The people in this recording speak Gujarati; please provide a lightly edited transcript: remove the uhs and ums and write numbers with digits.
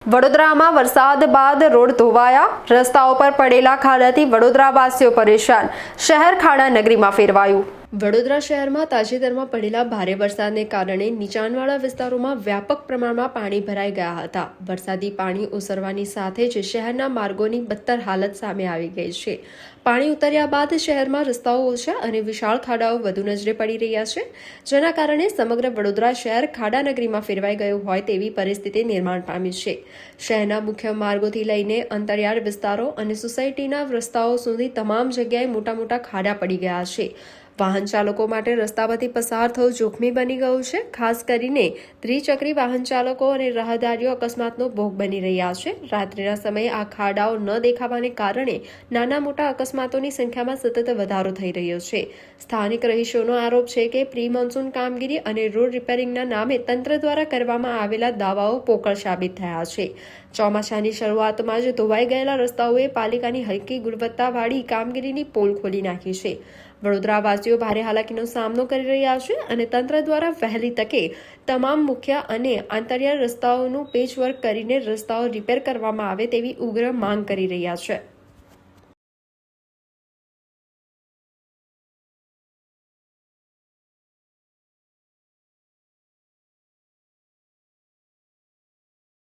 વડોદરામાં વરસાદ બાદ રોડ ધોવાયા, રસ્તાઓ પર પડેલા ખાડાથી વડોદરાવાસીઓ પરેશાન, શહેર ખાડા નગરીમાં ફેરવાયું। વડોદરા શહેરમાં તાજેતરમાં પડેલા ભારે વરસાદને કારણે નીચાણવાળા વિસ્તારોમાં વ્યાપક પ્રમાણમાં પાણી ભરાઈ ગયા હતા। વરસાદી પાણી ઓસરવાની સાથે જ શહેરના માર્ગોની બદતર હાલત સામે આવી ગઈ છે। પાણી ઉતર્યા બાદ શહેરમાં રસ્તાઓ ઓછા અને વિશાળ ખાડાઓ વધુ નજરે પડી રહ્યા છે, જેના કારણે સમગ્ર વડોદરા શહેર ખાડા નગરીમાં ફેરવાઈ ગયું હોય તેવી પરિસ્થિતિ નિર્માણ પામી છે। શહેરના મુખ્ય માર્ગોથી લઈને અંતરિયાળ વિસ્તારો અને સોસાયટીના રસ્તાઓ સુધી તમામ જગ્યાએ મોટા ખાડા પડી ગયા છે। વાહન ચાલકો માટે રસ્તા પરથી પસાર થવું જોખમી બની ગયું છે। ખાસ કરીને ત્રિચક્રી વાહન ચાલકો અને રાહદારીઓ અકસ્માતનો ભોગ બની રહ્યા છે। રાત્રિના સમયે આ ખાડાઓ ન દેખાવાને કારણે નાના મોટા અકસ્માતોની સંખ્યામાં સતત વધારો થઈ રહ્યો છે। સ્થાનિક રહીશોનો આરોપ છે કે પ્રી મોન્સૂન કામગીરી અને રોડ રિપેરિંગના નામે તંત્ર દ્વારા કરવામાં આવેલા દાવાઓ પોકળ સાબિત થયા છે। ચોમાસાની શરૂઆતમાં જ ધોવાઈ ગયેલા રસ્તાઓએ પાલિકાની હલકી ગુણવત્તાવાળી કામગીરીની પોલ ખોલી નાખી છે। વડોદરાવાસીઓ ભારે હાલાકીનો સામનો કરી રહ્યા છે અને તંત્ર દ્વારા વહેલી તકે તમામ મુખ્ય અને આંતરિયાળ રસ્તાઓનું પેચવર્ક કરીને રસ્તાઓ રિપેર કરવામાં આવે તેવી ઉગ્ર માંગ કરી રહ્યા છે।